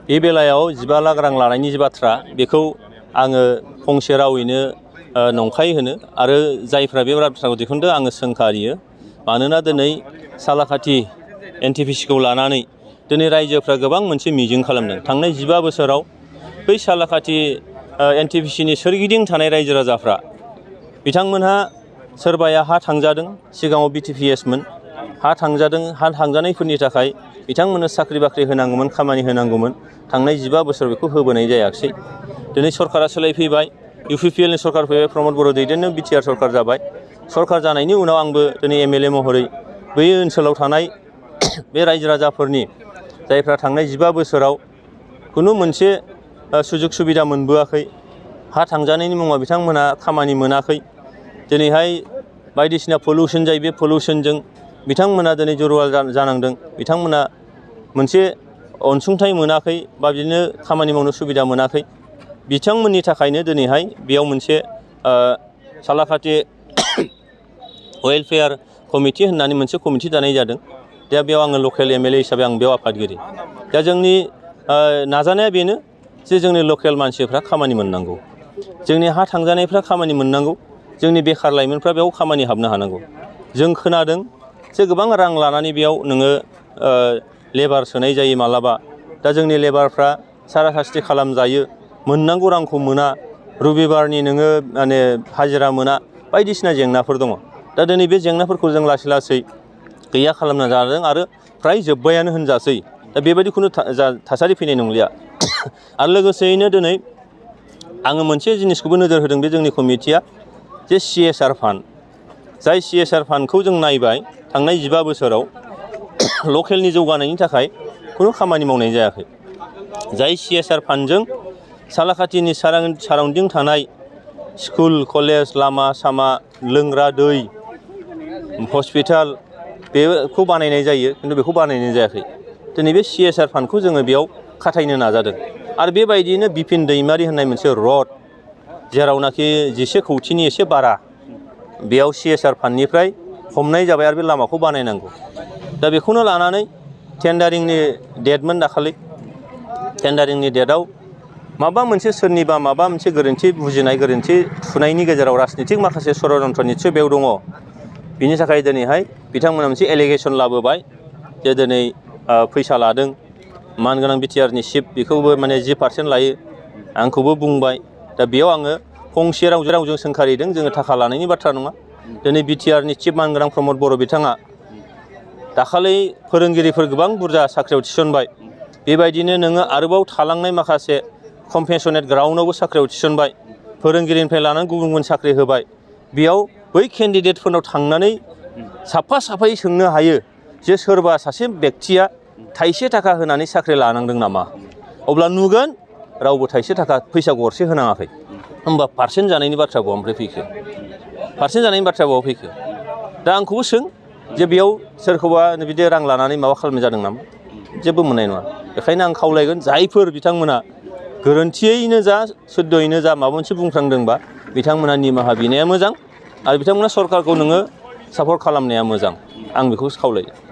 बे बेलायाव 15 लाख रां लानायनि जि बाथ्रा बेखौ आङो फंसे रावैनो नंखाय होनो आरो जायफ्रा बे बाथ्राखौ दिहुनदों आङो सोंखारियो। मानोना दिनै सालाकाथि NTPC खौ लानानै दिनै रायजोफ्रा गोबां मोनसे मिजिं खालामदों। थांनाय 15 बोसोराव बै सालाकाथि NTPC नि सोरगिदिं थानाय रायजो राजाफ्रा बिथांमोनहा सोरबाया हा थांजादों, सिगाङाव BTPS मोन, हा थांजादों, हा थांजानायफोरनि थाखाय बिथांमोननो साख्रि बाख्रि होनांगौमोन, खामानि होनांगौमोन। थांनाय 15 बोसोर बेखौ होबोनाय जायाखिसै। दिनै सरकारा सोलायफैबाय, UPPL नि सरकार फैबाय, प्रमद बर' दैदेननो BTR सरकार जाबाय। सरकार जानायनि उनाव आंबो दिनै MLA महरै बै ओनसोलाव थानाय बे रायजो राजाफोरनि जायफ्रा थांनाय 15 बोसोराव खुनु मोनसे सुजुग सुबिदा मोनबोआखै, हा थांजानायनि मुङाव बिथांमोना खामानि मोनाखै, दिनैहाय बायदिसिना पलिउसन जायो, बे पलिउसनजों बिथांमोना दिनै जरुवा जानांदों, बिथांमोना मोनसे अनसुंथाइ मोनाखै बा बिदिनो खामानि मावनो सुबिदा मोनाखै। बिथांमोननि थाखायनो दिनैहाय बेयाव मोनसे सालाकाथि वेलफेयार कमिटि होननानै मोनसे कमिटि दानाय जादों। दा बेयाव आङो लकेल MLA हिसाबै आं बेयाव आफादगिरि। दा जोंनि नाजानाया बेनो जे जोंनि लकेल मानसिफ्रा खामानि मोननांगौ, जोंनि हा थांजानायफ्रा खामानि मोननांगौ, जोंनि बेखार लाइमोनफ्रा बेयाव खामानि हाबनो हानांगौ। जों खोनादों जे गोबां रां लानानै बेयाव नोङो लेबार सोनाय जायो मालाबा। दा जोंनि लेबारफ्रा साराखास्ति खालामजायो, मोननांगौ रांखौ मोना, रबिबारनि नोङो माने हाजिरा मोना, बायदिसिना जेंनाफोर दङ। दा दिनै बे जेंनाफोरखौ जों लासै लासै गैया खालामना जादों आरो फ्राय जोब्बायानो होनजासै। दा बेबायदि खुनु थासारि फैनाय नंलिया। आरो लोगोसेयैनो दिनै आङो मोनसे जिनिसखौबो नोजोर होदों बे जोंनि कमिटिया जे CSR फान्ड, जाय CSR फान्डखौ जों नायबाय थांनाय 15 बोसोराव लकेलनि जौगानायनि थाखाय खुनु खामानि मावनाय जायाखै। जाय CSR फान्डजों सालाकाथिनि साराउन्डिं थानाय स्कुल, कलेज, लामा सामा, लोंग्रा दै, हस्पिटाल बेखौ बानायनाय जायो, खिन्थु बेखौ बानायनाय जायाखै। दिनै बे CSR फान्डखौ जोङो बेयाव खाथायनो नाजादों। आरो बेबायदियैनो बिपिन दैमारि होननाय मोनसे रड, जेरावनाखि 11 कौटिनि एसे बारा, बेयाव CSR फान्डनिफ्राय हमनाय जाबाय आरो बे लामाखौ बानायनांगौ। दा बेखौनो लानानै टेन्डारिंनि डेटमोन दाखालि। टेन्डारिंनि डेटआव माबा मोनसे सोरनिबा माबा मोनसे गोरोन्थि बुजिनाय, गोरोन्थि थुनायनि गेजेराव राजनितिक माखासे षड़यन्त्र निस्सय बेयाव दङ। बिनि थाखाय दिनैहाय बिथांमोना मोनसे एलिगेसन लाबोबाय जे दिनै फैसा लादों, मानगोनां BTR नि चिफ बेखौबो माने 10% लायो, आंखौबो बुंबाय। दा बेयाव आङो फंसे रावजों सोंखारिदों, जोङो थाखा लानायनि बाथ्रा नङा। दिनै BTR नि चिफ मानगोनां प्रमद बर' बिथाङा दाखालि फोरोंगिरिफोर गोबां बुरजा साख्रियाव थिसनबाय। बेबायदिनो नोङो आरोबाव थालांनाय माखासे कम्पेन्सेनेट ग्राउन्डआवबो साख्रियाव थिसनबाय, फोरोंगिरिनिफ्राय लानानै गुबुन गुबुन साख्रि होबाय। बेयाव बै केन्डिडेटफोरनाव थांनानै साफा साफायै सोंनो हायो जे सोरबा सासे बेक्तिया थाइसे थाखा होनानै साख्रि लानांदों नामा? अब्ला नुगोन रावबो थाइसे थाखा फैसा गरसे होनाङाखै। होमबा पार्सेन्ट जानायनि बाथ्रा बहानिफ्राय फैखो? पार्सेन्ट जानायनि बाथ्रा बहा फैखो? दा आंखौबो सों जे बेयाव सोरखौबा बिदि रां लानानै माबा खालामनाय जादों नामा? जेबो मोननाय नङा। बेखायनो आं खावलायगोन जायफोर बिथांमोना गोरोन्थियैनो जा सुद्धयैनो जा माबा मोनसे बुंफ्रांदोंबा बिथांमोना निमाहा बिनाया मोजां, आरो बिथांमोना सरकारखौ नोङो सापर्ट खालामनाया मोजां। आं बेखौसो खावलायो।